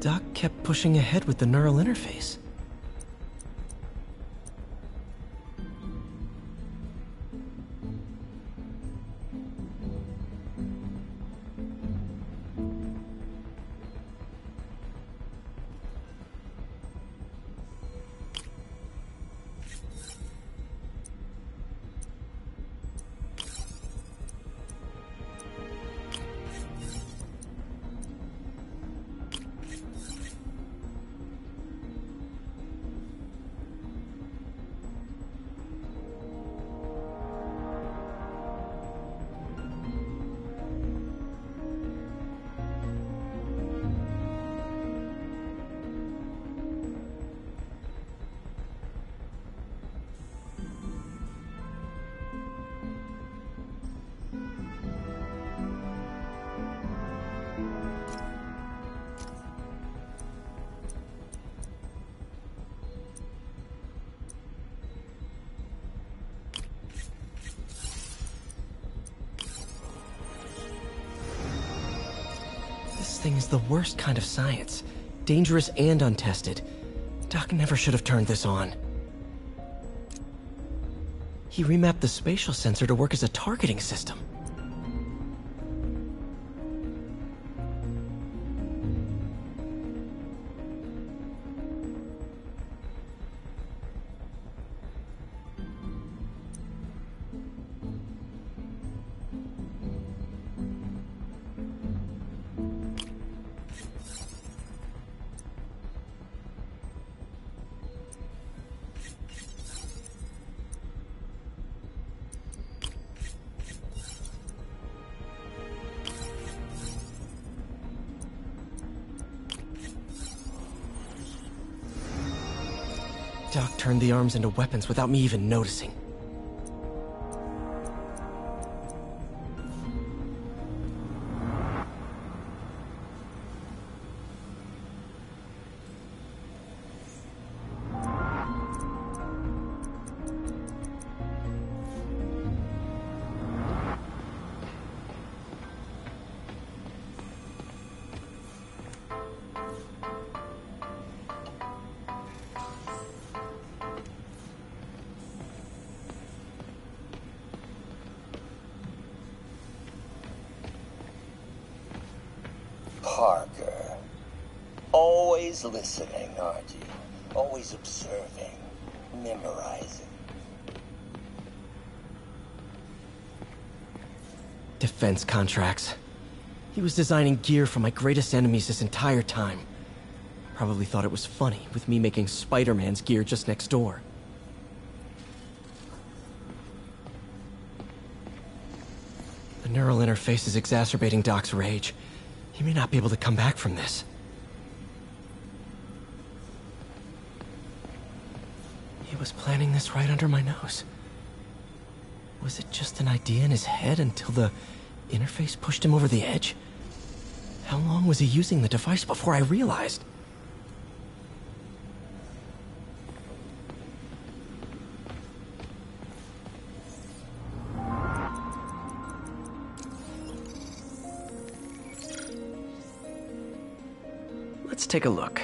Doc kept pushing ahead with the neural interface. This thing is the worst kind of science. Dangerous and untested. Doc never should have turned this on. He remapped the spatial sensor to work as a targeting system. Doc turned the arms into weapons without me even noticing. Parker. Always listening, aren't you? Always observing, memorizing. Defense contracts. He was designing gear for my greatest enemies this entire time. Probably thought it was funny with me making Spider-Man's gear just next door. The neural interface is exacerbating Doc's rage. He may not be able to come back from this. He was planning this right under my nose. Was it just an idea in his head until the interface pushed him over the edge? How long was he using the device before I realized? Let's take a look.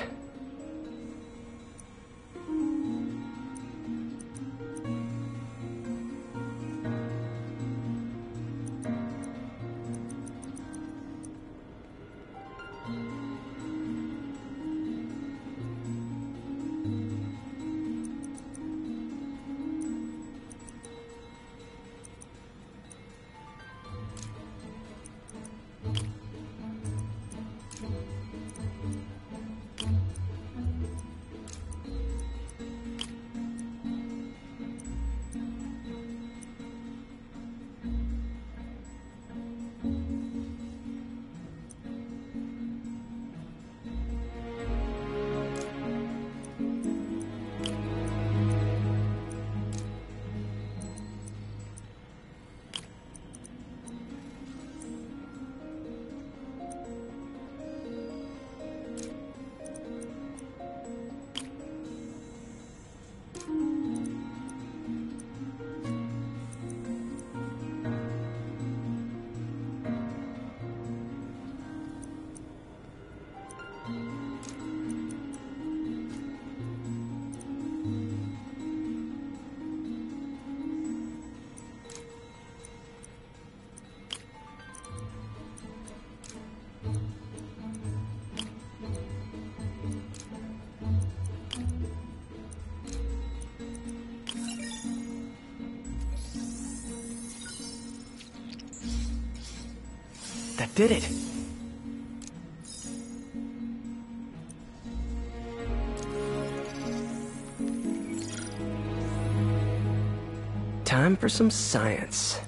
That did it. Time for some science.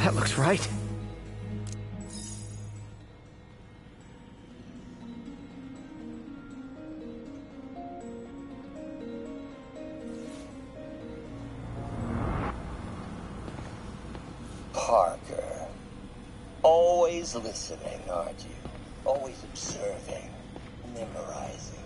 That looks right. Parker. Always listening, aren't you? Always observing, memorizing.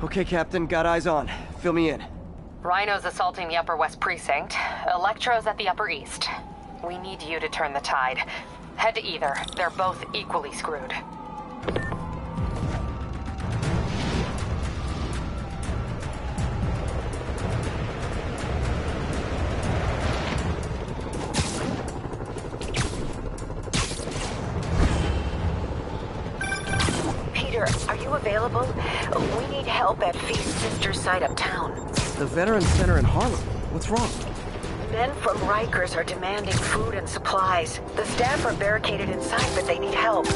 Okay, Captain, got eyes on. Fill me in. Rhino's assaulting the Upper West Precinct. Electro's at the Upper East. We need you to turn the tide. Head to either. They're both equally screwed. Peter, are you available? We need help at Feast's sister's site uptown. The Veterans Center in Harlem. What's wrong? Men from Rikers are demanding food and supplies. The staff are barricaded inside, but they need help.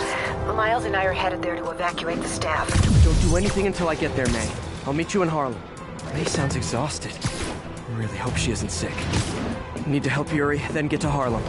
Miles and I are headed there to evacuate the staff. Don't do anything until I get there, May. I'll meet you in Harlem. May sounds exhausted. I really hope she isn't sick. Need to help Yuri, then get to Harlem.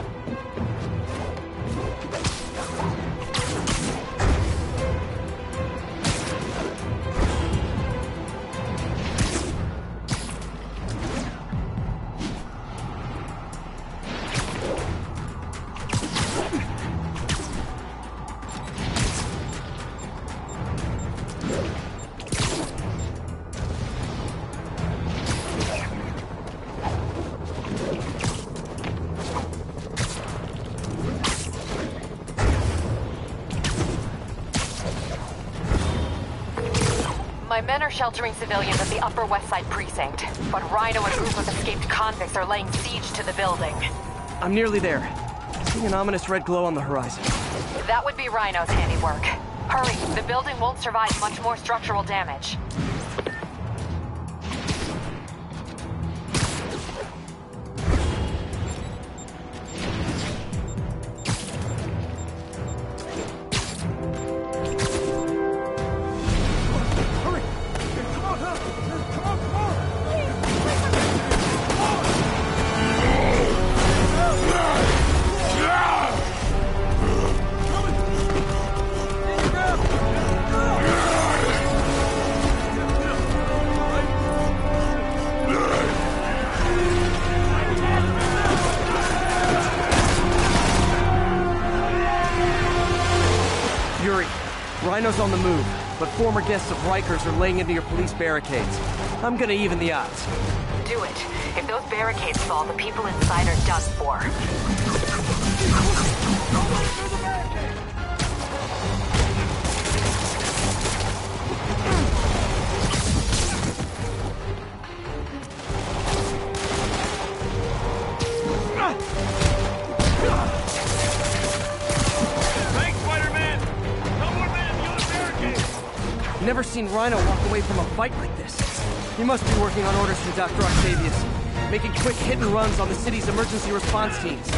My men are sheltering civilians at the Upper West Side Precinct, but Rhino and a group of escaped convicts are laying siege to the building. I'm nearly there. Seeing an ominous red glow on the horizon. That would be Rhino's handiwork. Hurry, the building won't survive much more structural damage. Rhino's on the move. but former guests of Rikers are laying into your police barricades. I'm gonna even the odds. Do it. If those barricades fall, the people inside are done for. Never seen Rhino walk away from a fight like this. He must be working on orders from Dr. Octavius, making quick hit and runs on the city's emergency response teams.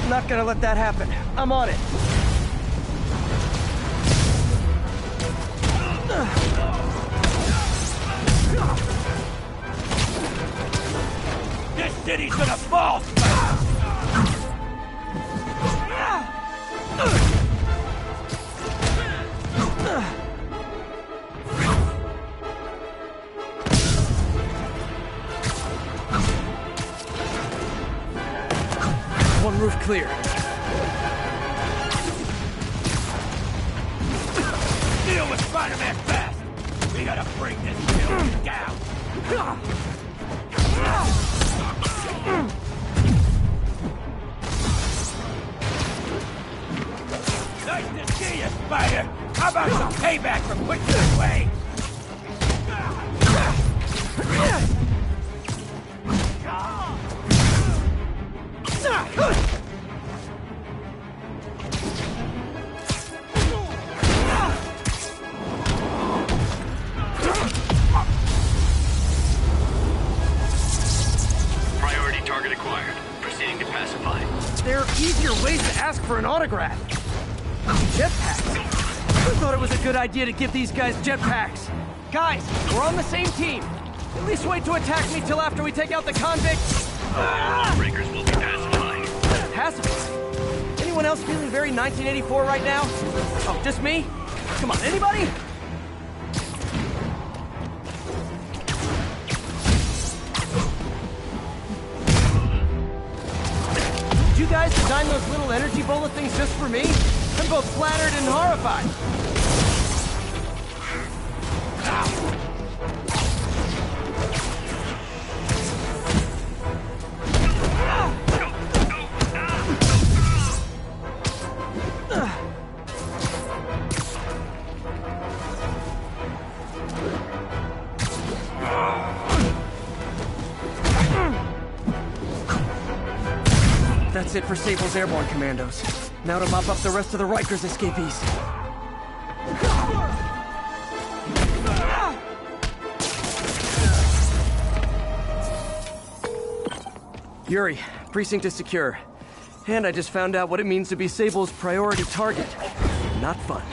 Not gonna let that happen. I'm on it. This city's gonna fall! One roof clear. Deal with Spider-Man fast! We gotta bring this building down! Nice to see you, Spider! How about some payback for putting you away? Priority target acquired. Proceeding to pacify. There are easier ways to ask for an autograph. Jetpacks. Who thought it was a good idea to give these guys jetpacks? Guys, we're on the same team. At least wait to attack me till after we take out the convicts. Breakers will be pacified. Pacified? Anyone else feeling very 1984 right now? Oh, just me? Come on, anybody? Did you guys design those little energy bullet things just for me? I'm both flattered and horrified. That's it for Sable's airborne commandos. Now to mop up the rest of the Rikers escapees. Yuri, precinct is secure. And I just found out what it means to be Sable's priority target. Not fun.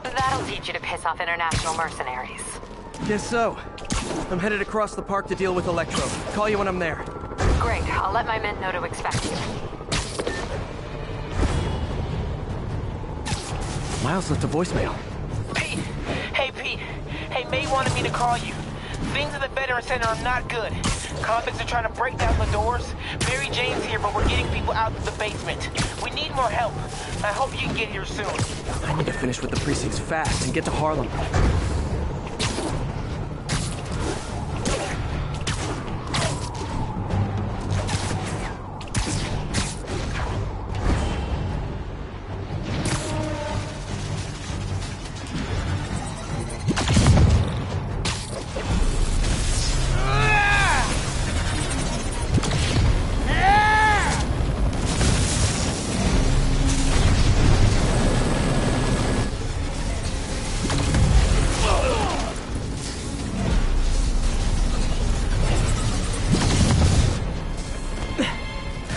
That'll teach you to piss off international mercenaries. Guess so. I'm headed across the park to deal with Electro. Call you when I'm there. Great. I'll let my men know to expect you. Miles left a voicemail. Pete! Hey, Pete. Hey, May wanted me to call you. Things at the Veteran Center are not good. Convicts are trying to break down the doors. Mary Jane's here, but we're getting people out of the basement. We need more help. I hope you can get here soon. I need to finish with the precincts fast and get to Harlem.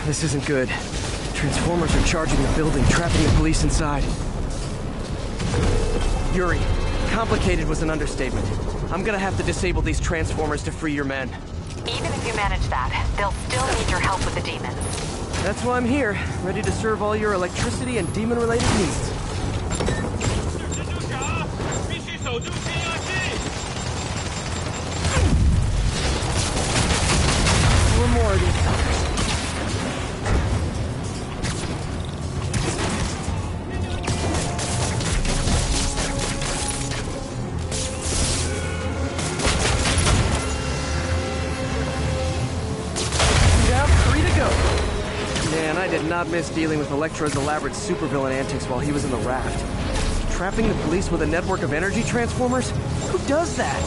This isn't good. Transformers are charging the building, trapping the police inside. Yuri, complicated was an understatement. I'm gonna have to disable these transformers to free your men. Even if you manage that, they'll still need your help with the demons. That's why I'm here, ready to serve all your electricity and demon-related needs. Four more of these suckers. Man, I did not miss dealing with Electro's elaborate supervillain antics while he was in the raft. Trapping the police with a network of energy transformers? Who does that?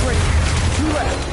Great. 2 left.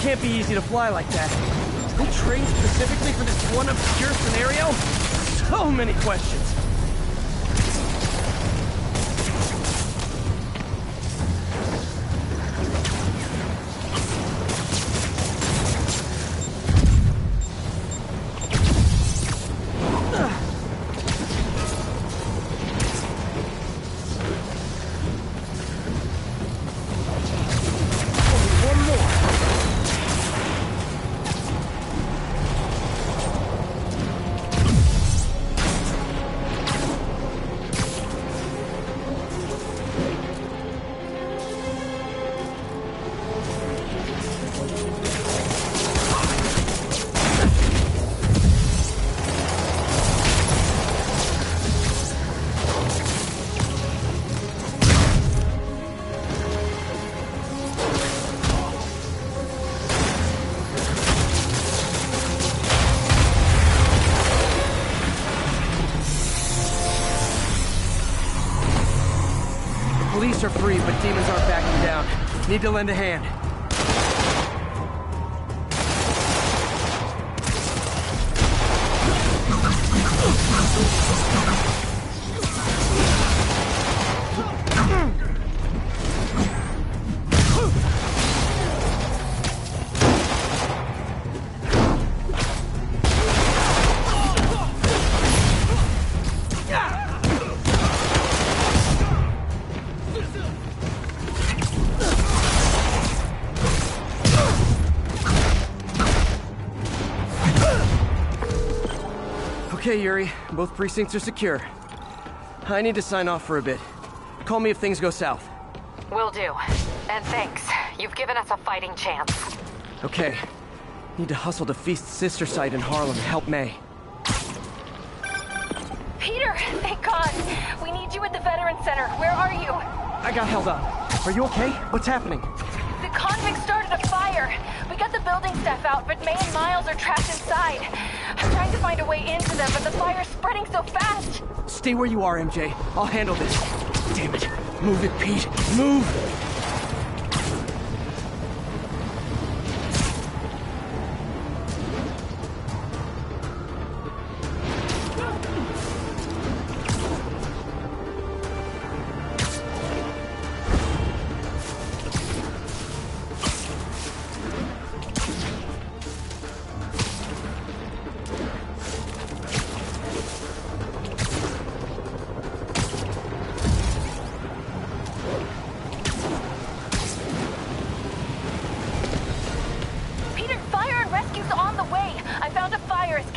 Can't be easy to fly like that. They trained specifically for this one obscure scenario? So many questions. Police are free, but demons aren't backing down. Need to lend a hand. Okay, Yuri. Both precincts are secure. I need to sign off for a bit. Call me if things go south. Will do. And thanks. You've given us a fighting chance. Okay. Need to hustle to Feast's sister site in Harlem to help May. Peter! Thank God! We need you at the Veteran Center. Where are you? I got held up. Are you okay? What's happening? The convicts started a fire. We got the building staff out, but May and Miles are trapped inside. I'm trying to find a way into them, but the fire's spreading so fast. Stay where you are, MJ. I'll handle this. Damn it. Move it, Pete. Move!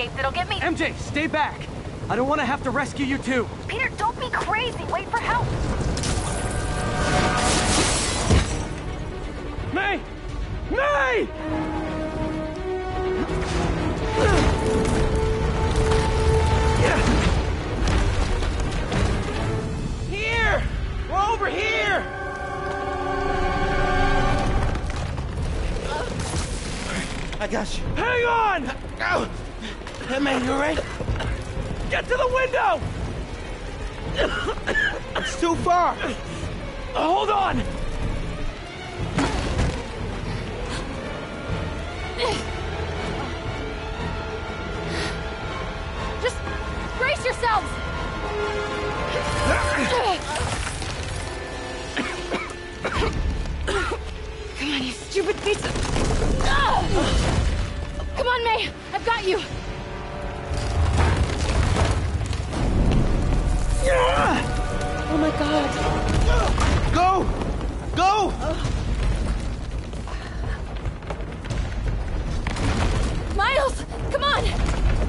escapes, it'll get me... MJ, stay back! I don't want to have to rescue you too! Peter, don't be crazy! Wait for help! May! May! Here! We're over here! I got you. Hang on! Go! Hey, man, you alright? Get to the window! It's too far. Hold on! Just brace yourselves! Come on, you stupid piece of... Come on, May! I've got you! Oh my god. Go! Go! Miles! Come on!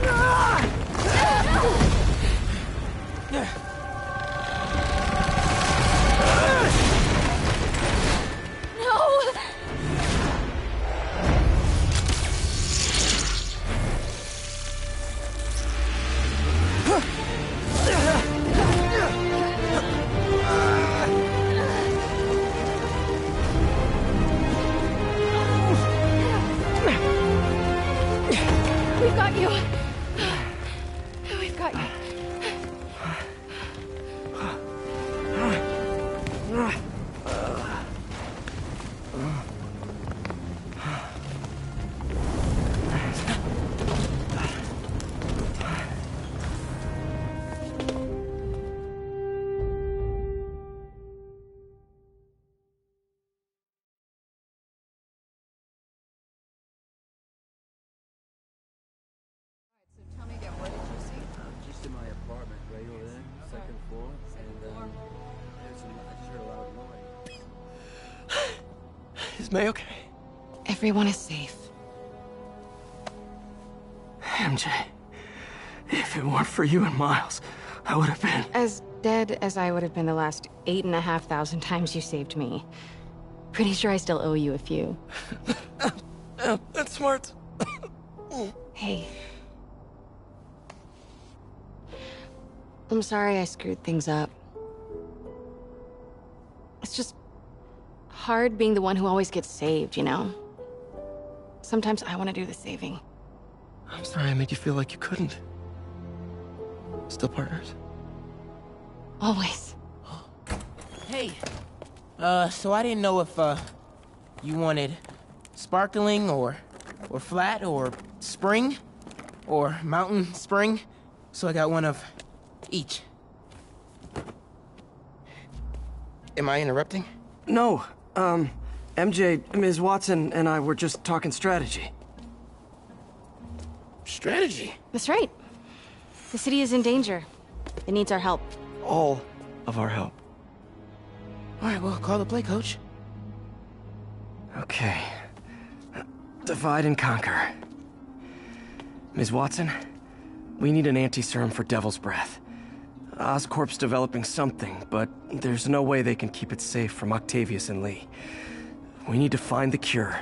No! We've got you. We've got you. Just in my apartment, right over there, second floor, and there's I just heard a loud noise. Is May okay? Everyone is safe. MJ, if it weren't for you and Miles, I would have been... As dead as I would have been the last 8,500 times you saved me. Pretty sure I still owe you a few. That's smart. Hey. I'm sorry I screwed things up. It's just hard being the one who always gets saved, you know? Sometimes I want to do the saving. I'm sorry I made you feel like you couldn't. Still partners? Always. Hey. So I didn't know if, you wanted sparkling or flat or spring or mountain spring. So I got one of each. Am I interrupting? No. MJ, Ms. Watson, and I were just talking strategy. Strategy? That's right. The city is in danger. It needs our help. All of our help. All right, well, call the play, coach. Okay. Divide and conquer. Ms. Watson, we need an anti-serum for Devil's Breath. Oscorp's developing something, but there's no way they can keep it safe from Octavius and Lee. We need to find the cure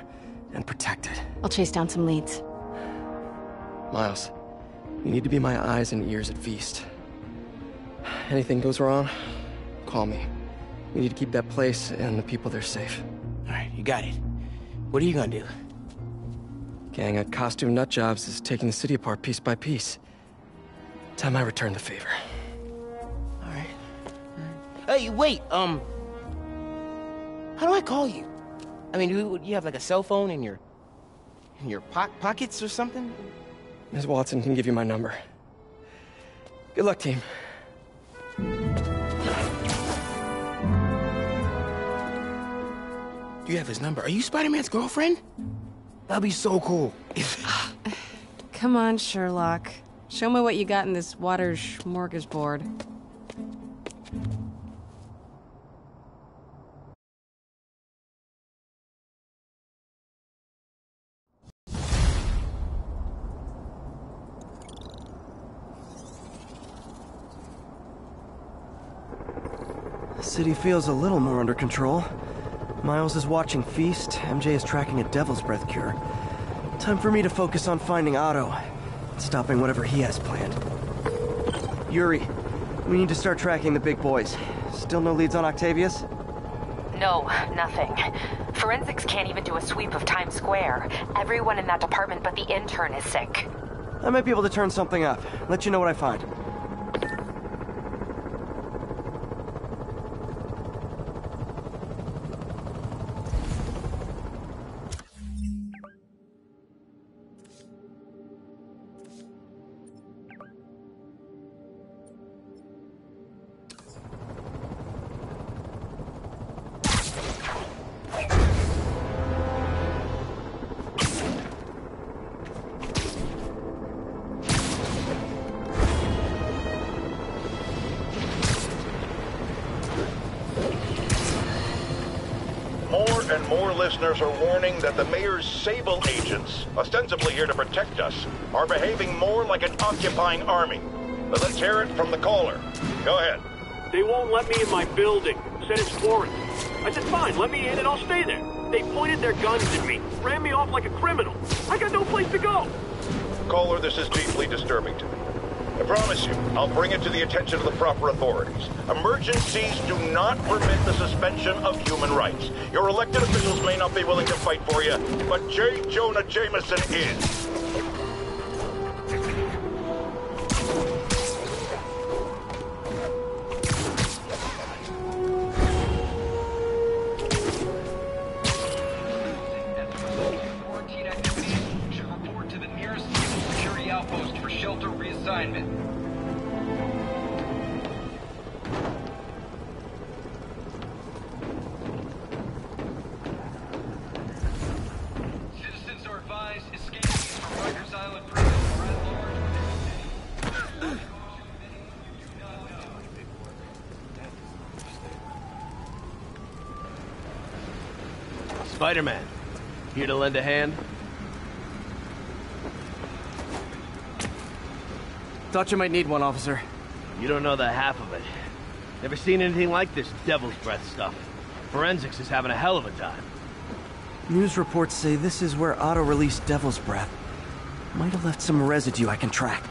and protect it. I'll chase down some leads. Miles, you need to be my eyes and ears at Feast. Anything goes wrong, call me. We need to keep that place and the people there safe. All right, you got it. What are you gonna do? Gang at Costume Nutjobs is taking the city apart piece by piece. Time I return the favor. All right. Hey, wait, how do I call you? I mean, do you have like a cell phone in your pockets or something? Ms. Watson can give you my number. Good luck, team. You have his number. Are you Spider-Man's girlfriend? That'd be so cool. Come on, Sherlock. Show me what you got in this water smorgasbord. City feels a little more under control. Miles is watching Feast, MJ is tracking a Devil's Breath cure. Time for me to focus on finding Otto, stopping whatever he has planned. Yuri, we need to start tracking the big boys. Still no leads on Octavius? No, nothing. Forensics can't even do a sweep of Times Square. Everyone in that department but the intern is sick. I might be able to turn something up. Let you know what I find. And more listeners are warning that the mayor's Sable agents, ostensibly here to protect us, are behaving more like an occupying army. But let's hear it from the caller. Go ahead. They won't let me in my building. Said it's quarantine. I said, fine, let me in and I'll stay there. They pointed their guns at me, ran me off like a criminal. I got no place to go. Caller, this is deeply disturbing to me. I promise you, I'll bring it to the attention of the proper authorities. Emergencies do not permit the suspension of human rights. Your elected officials may not be willing to fight for you, but J. Jonah Jameson is. Should report to the nearest civil security outpost for shelter reassignment. Citizens are advised escape from Rikers Island prison or at large. Spider-Man, here to lend a hand? Thought you might need one, officer. You don't know the half of it. Never seen anything like this Devil's Breath stuff. Forensics is having a hell of a time. News reports say this is where Otto released Devil's Breath. Might have left some residue I can track.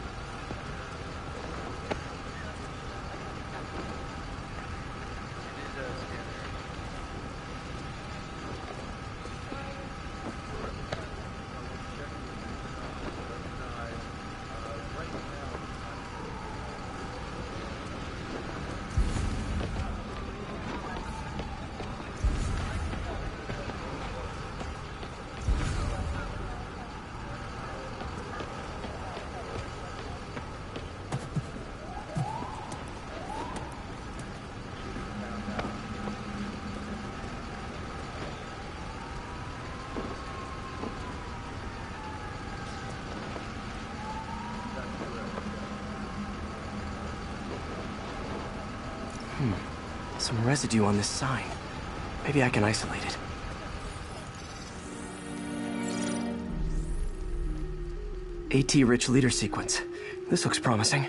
Some residue on this sign. Maybe I can isolate it. AT-rich leader sequence. This looks promising.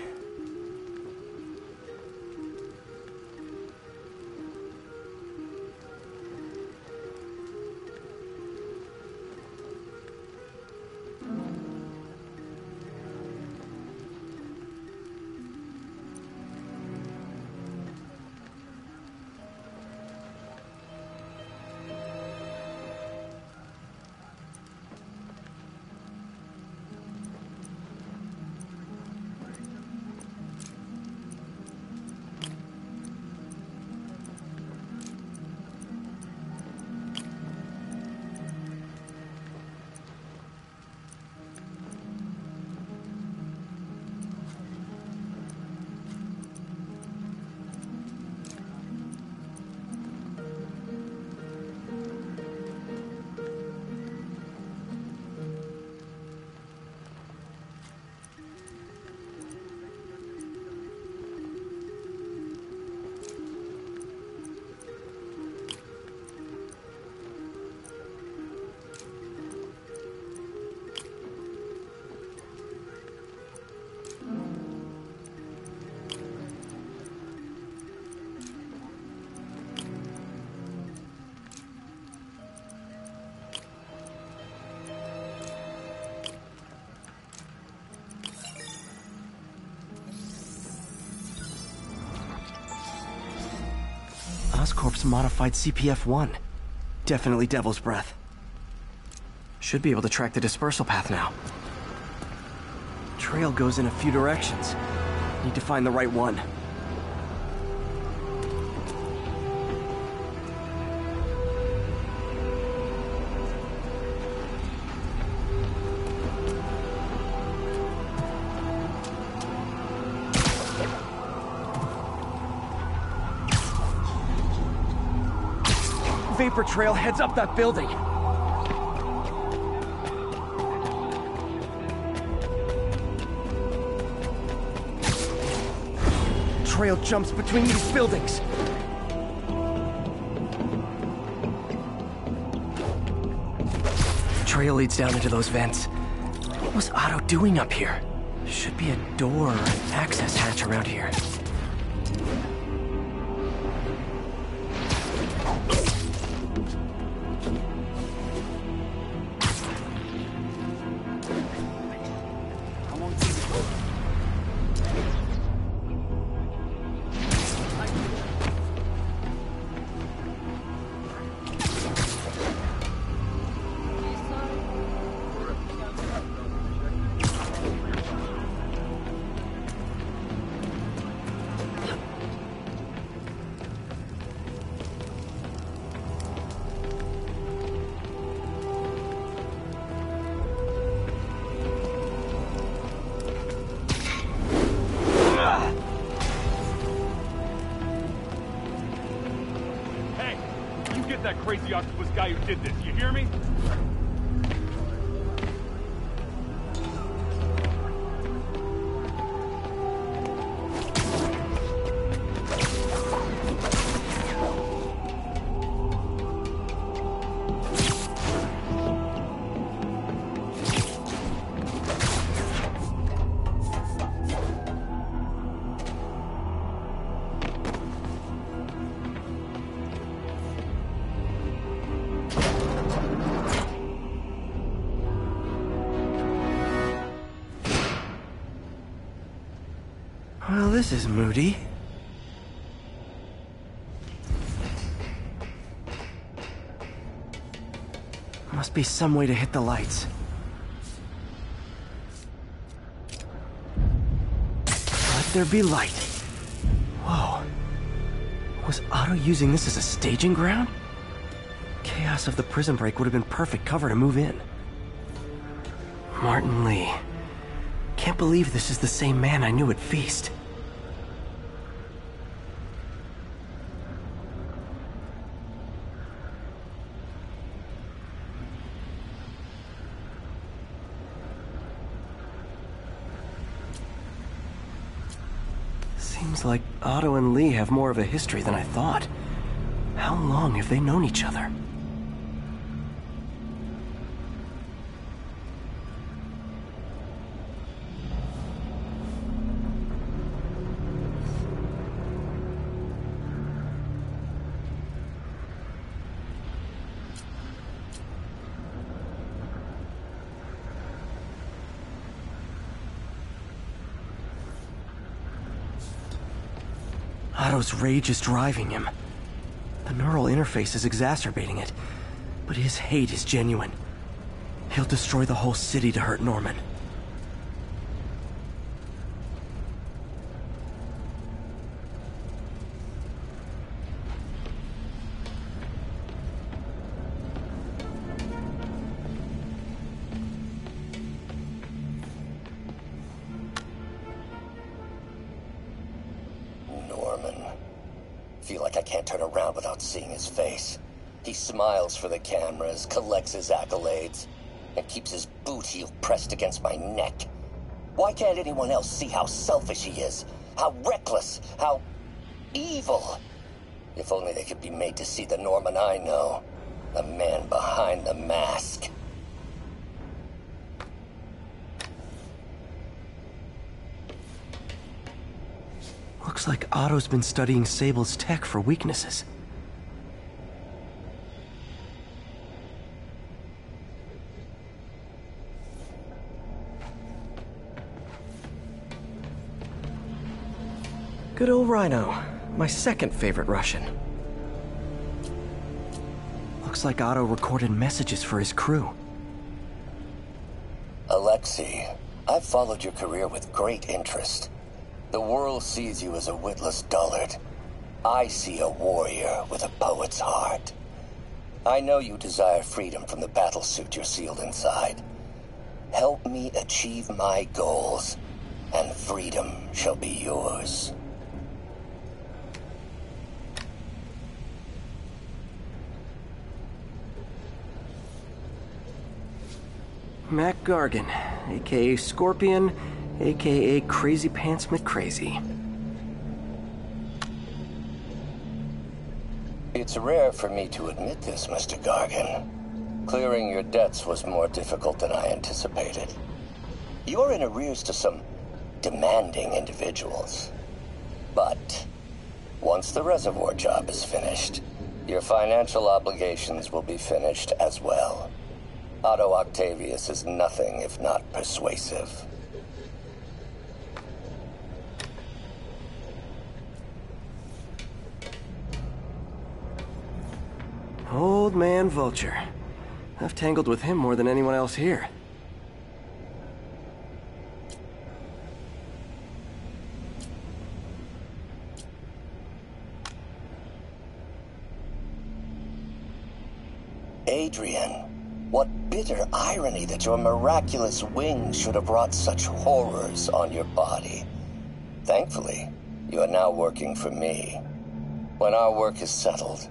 Oscorp's modified CPF-1. Definitely Devil's Breath. Should be able to track the dispersal path now. Trail goes in a few directions. Need to find the right one. Vapor trail heads up that building. Trail jumps between these buildings. Trail leads down into those vents. What was Otto doing up here? Should be a door or an access hatch around here. That crazy octopus guy who did this, you hear me? Well, this is moody. Must be some way to hit the lights. Let there be light. Whoa. Was Otto using this as a staging ground? Chaos of the prison break would have been perfect cover to move in. Martin Lee. Can't believe this is the same man I knew at Feast. Seems like Otto and Lee have more of a history than I thought. How long have they known each other? Otto's rage is driving him. The neural interface is exacerbating it, but his hate is genuine. He'll destroy the whole city to hurt Norman. Feel like I can't turn around without seeing his face. He smiles for the cameras, collects his accolades, and keeps his boot heel pressed against my neck. Why can't anyone else see how selfish he is? How reckless? How evil? If only they could be made to see the Norman I know. The man behind the mask. Looks like Otto's been studying Sable's tech for weaknesses. Good old Rhino. My second favorite Russian. Looks like Otto recorded messages for his crew. Alexei, I've followed your career with great interest. The world sees you as a witless dullard. I see a warrior with a poet's heart. I know you desire freedom from the battlesuit you're sealed inside. Help me achieve my goals, and freedom shall be yours. Mac Gargan, aka Scorpion, aka Crazy Pants McCrazy. It's rare for me to admit this, Mr. Gargan. Clearing your debts was more difficult than I anticipated. You're in arrears to some demanding individuals. But once the reservoir job is finished, your financial obligations will be finished as well. Otto Octavius is nothing if not persuasive. Old man Vulture. I've tangled with him more than anyone else here. Adrian, what bitter irony that your miraculous wings should have brought such horrors on your body. Thankfully, you are now working for me. When our work is settled,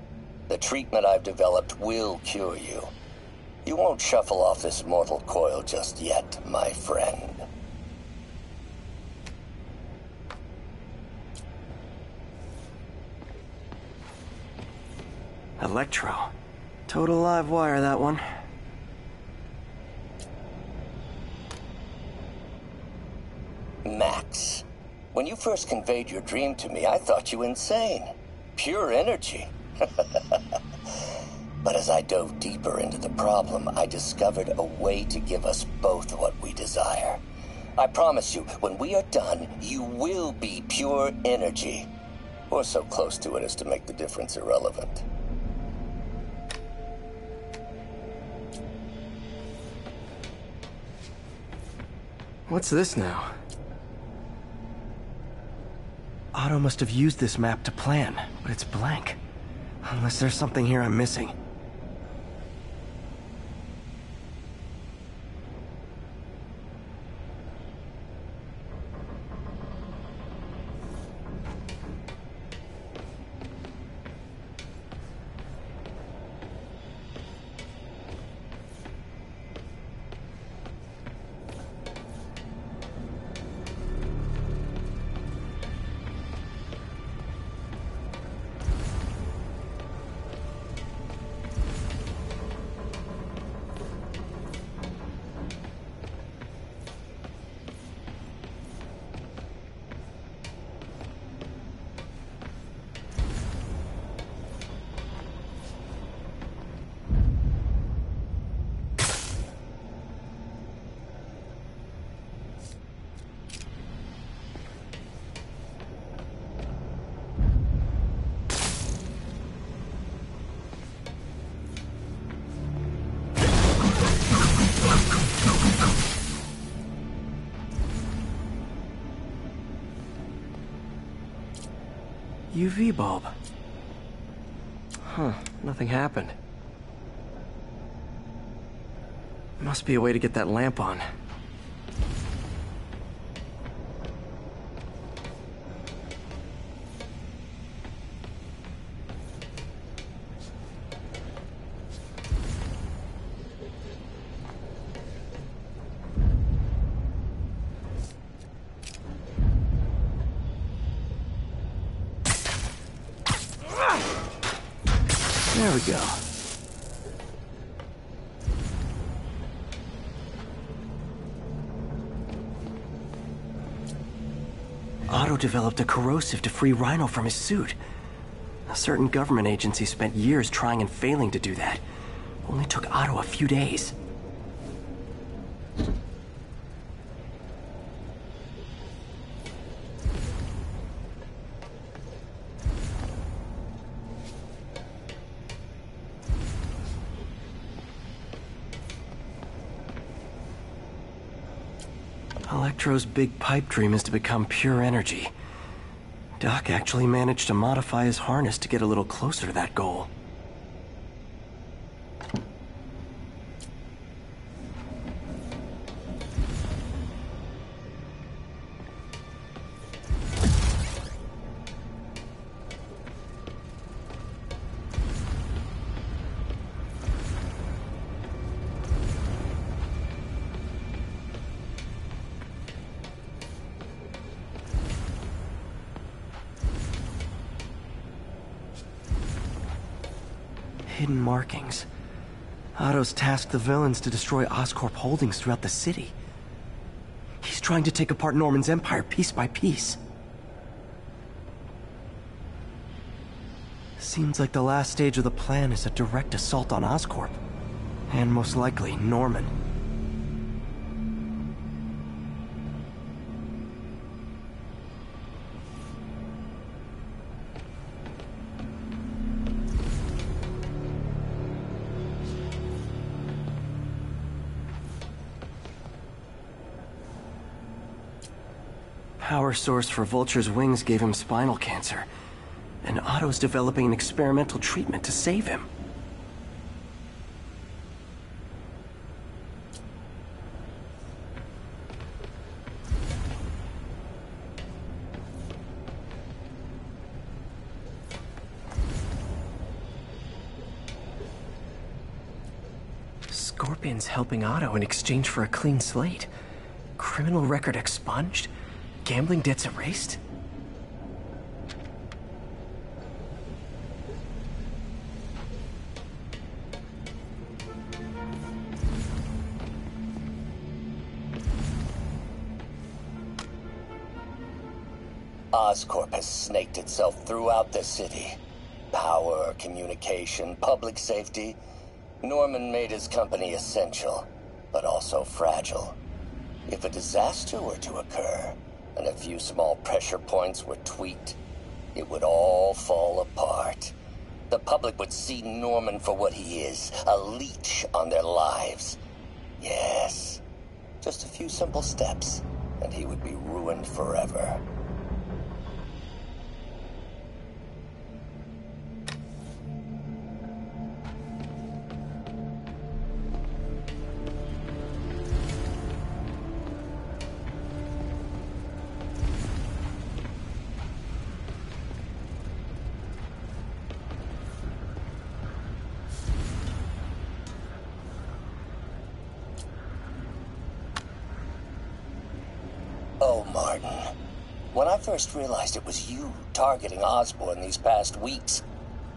the treatment I've developed will cure you. You won't shuffle off this mortal coil just yet, my friend. Electro. Total live wire, that one. Max, when you first conveyed your dream to me, I thought you insane. Pure energy. But as I dove deeper into the problem, I discovered a way to give us both what we desire. I promise you, when we are done, you will be pure energy. Or so close to it as to make the difference irrelevant. What's this now? Otto must have used this map to plan, but it's blank. Unless there's something here I'm missing. UV bulb. Huh, nothing happened. Must be a way to get that lamp on. There we go. Otto developed a corrosive to free Rhino from his suit. A certain government agency spent years trying and failing to do that. Only took Otto a few days. Electro's big pipe dream is to become pure energy. Doc actually managed to modify his harness to get a little closer to that goal. Hidden markings. Otto's tasked the villains to destroy Oscorp holdings throughout the city. He's trying to take apart Norman's empire piece by piece. Seems like the last stage of the plan is a direct assault on Oscorp. And most likely, Norman. Power source for Vulture's wings gave him spinal cancer, and Otto's developing an experimental treatment to save him. Scorpion's helping Otto in exchange for a clean slate. Criminal record expunged? Gambling debts erased? Oscorp has snaked itself throughout the city. Power, communication, public safety. Norman made his company essential, but also fragile. If a disaster were to occur, and a few small pressure points were tweaked, it would all fall apart. The public would see Norman for what he is, a leech on their lives. Yes, just a few simple steps, and he would be ruined forever. Oh, Martin. When I first realized it was you targeting Osborn these past weeks,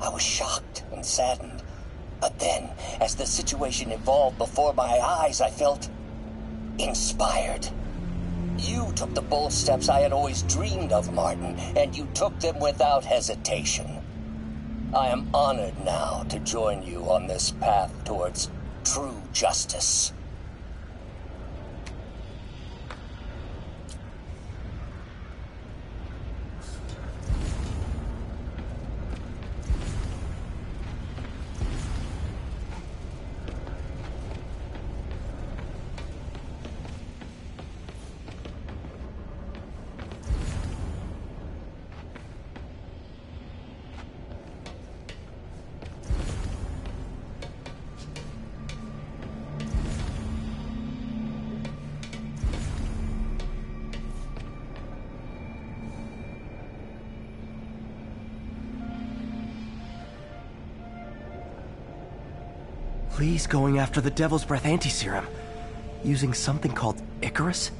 I was shocked and saddened. But then, as the situation evolved before my eyes, I felt inspired. You took the bold steps I had always dreamed of, Martin, and you took them without hesitation. I am honored now to join you on this path towards true justice. Lee's going after the Devil's Breath anti-serum, using something called Icarus?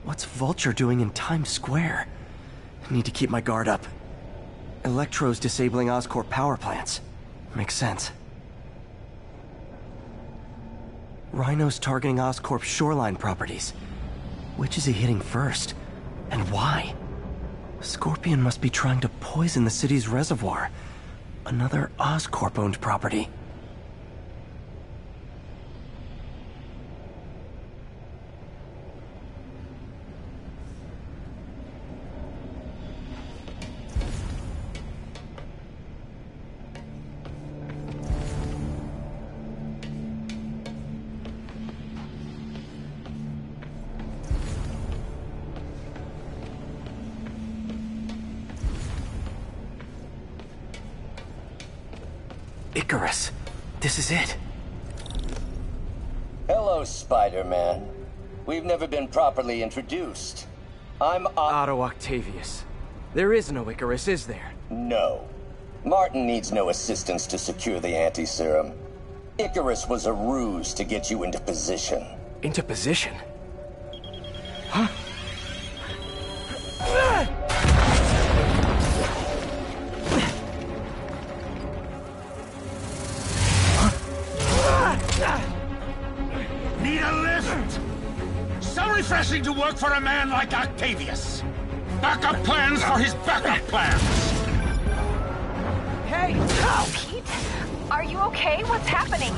What's Vulture doing in Times Square? I need to keep my guard up. Electro's disabling Oscorp power plants. Makes sense. Rhino's targeting Oscorp's shoreline properties. Which is he hitting first? And why? Scorpion must be trying to poison the city's reservoir. Another Oscorp-owned property. Icarus. This is it. Hello, Spider-Man. We've never been properly introduced. I'm Otto Octavius. There is no Icarus, is there? No. Martin needs no assistance to secure the anti-serum. Icarus was a ruse to get you into position. Into position? Huh? Need a lift? So refreshing to work for a man like Octavius. Backup plans for his backup plans. Hey! Pete? Are you okay? What's happening?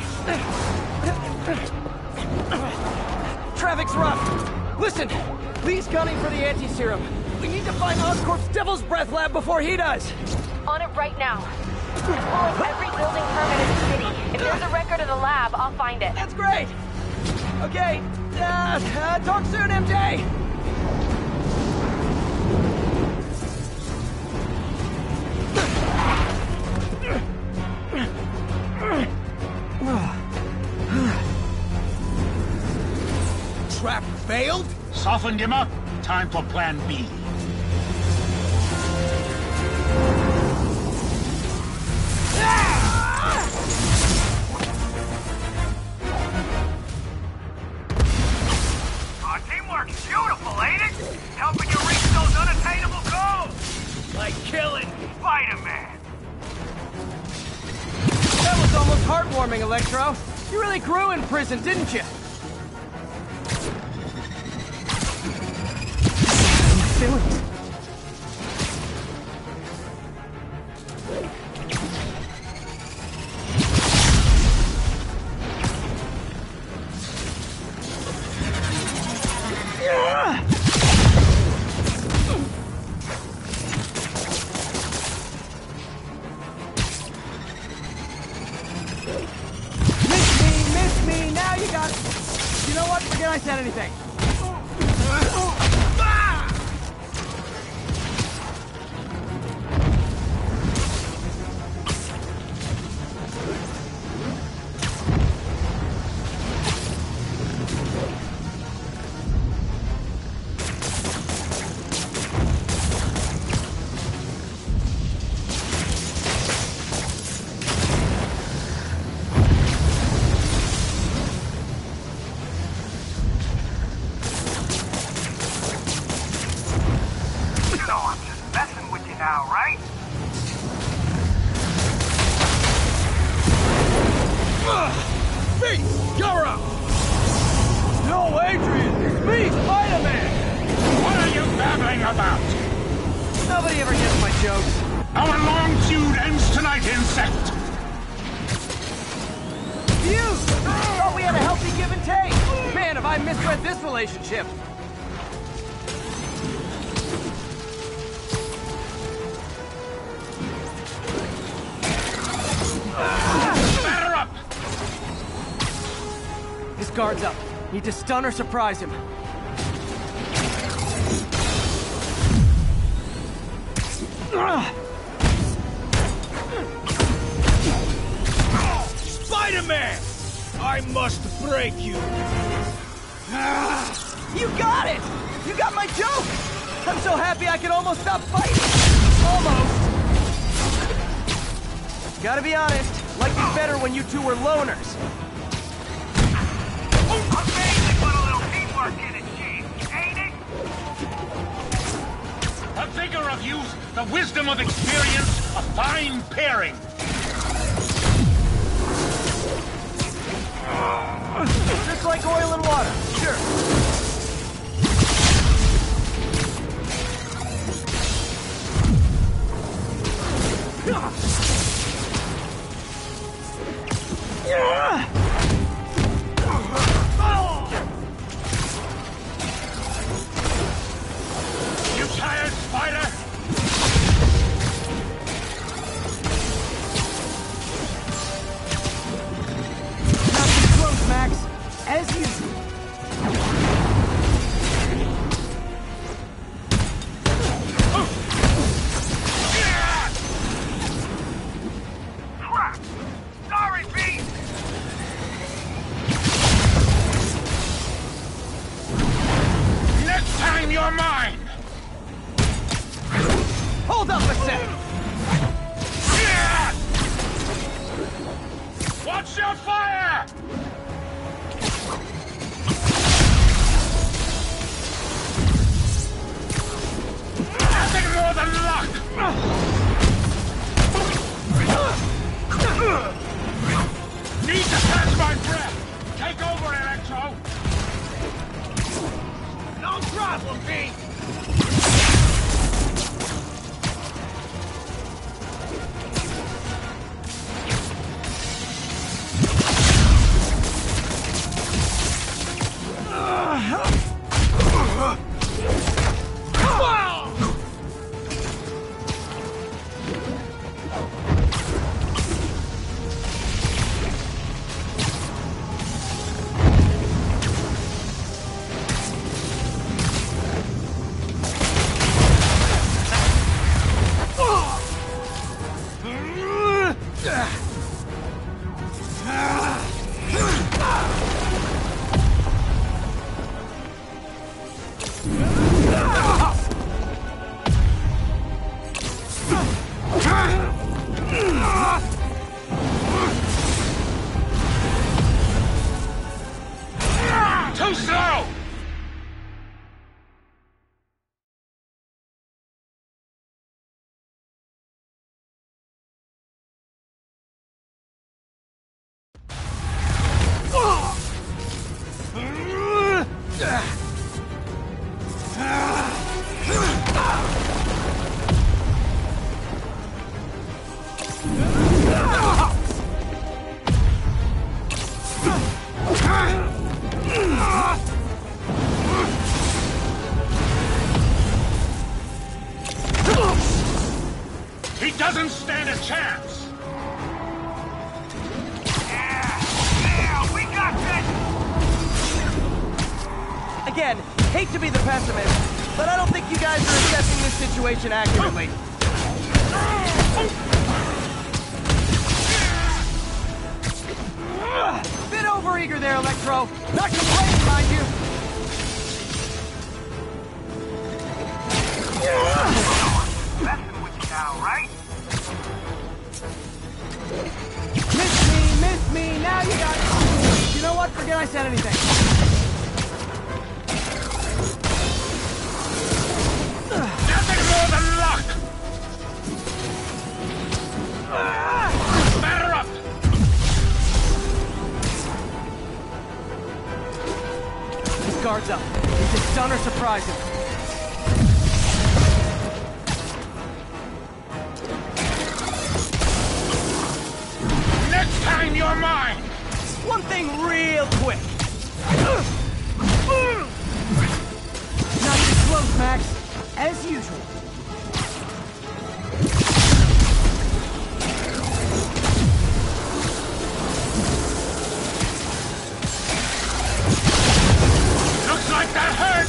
Traffic's rough. Listen, Lee's gunning for the anti-serum. We need to find Oscorp's Devil's Breath lab before he does. On it right now. I'm pulling every building permit in the city. If there's a record of the lab, I'll find it. That's great. Okay, talk soon, MJ. Trap failed? Softened him up. Time for plan B. Our teamwork's beautiful, ain't it? Helping you reach those unattainable goals. Like killing Spider-Man. That was almost heartwarming, Electro. You really grew in prison, didn't you? Miss me, now you got it. You know what? Forget I said anything. Relationship. Batter up! His guard's up. Need to stun or surprise him. Spider-Man! I must break you. You got it! You got my joke! I'm so happy I can almost stop fighting! Almost! Gotta be honest, liked it better when you two were loners. Amazing what a little teamwork can achieve, ain't it? The vigor of youth, the wisdom of experience, a fine pairing. Just like oil and water, sure. You tired, Spider? doesn't stand a chance! Yeah, we got this! Again, hate to be the pessimist, but I don't think you guys are assessing this situation accurately. Bit overeager there, Electro. Not complaining, mind you. Messing with you now, right? Miss me, now you got it. You know what? Forget I said anything. Nothing more than luck! Batter up! His guard's up. We can stun or surprise him. Next time you're mine! One thing real quick. Not too close, Max. As usual. Looks like that hurt!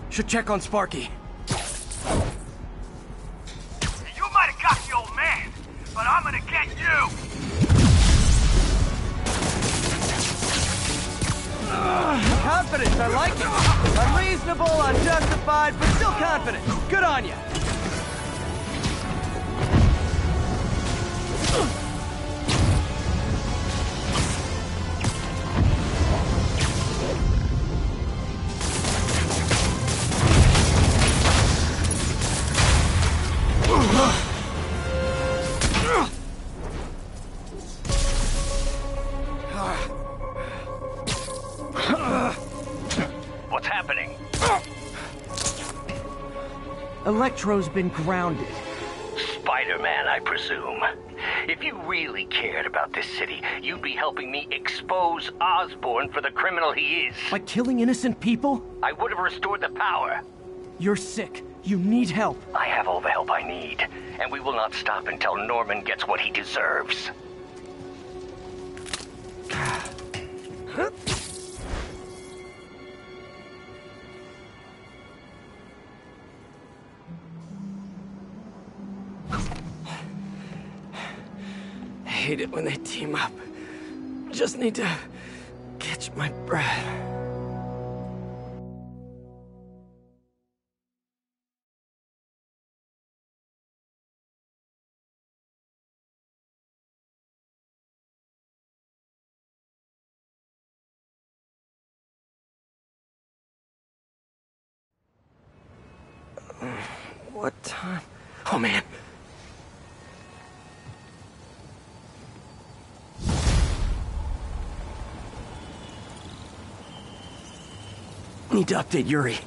Should check on Sparky. You might have got the old man, but I'm gonna get you! Confidence, I like it. Unreasonable, unjustified, but still confident. Good on you. What's happening? Electro's been grounded. Spider-Man, I presume. If you really cared about this city, you'd be helping me expose Osborn for the criminal he is. By killing innocent people? I would have restored the power. You're sick. You need help. I have all the help I need, and we will not stop until Norman gets what he deserves. I hate it when they team up. Just need to catch my breath. What time? Oh, man. Need to update Yuri.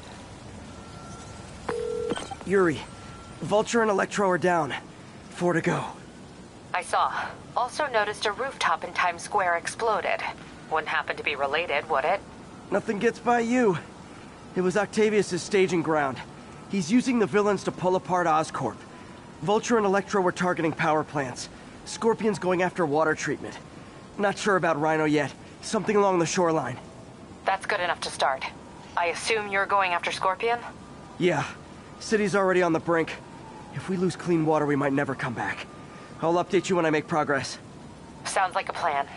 Yuri, Vulture and Electro are down. 4 to go. I saw. Also noticed a rooftop in Times Square exploded. Wouldn't happen to be related, would it? Nothing gets by you. It was Octavius' staging ground. He's using the villains to pull apart Oscorp. Vulture and Electro were targeting power plants. Scorpion's going after water treatment. Not sure about Rhino yet. Something along the shoreline. That's good enough to start. I assume you're going after Scorpion? Yeah. City's already on the brink. If we lose clean water, we might never come back. I'll update you when I make progress. Sounds like a plan.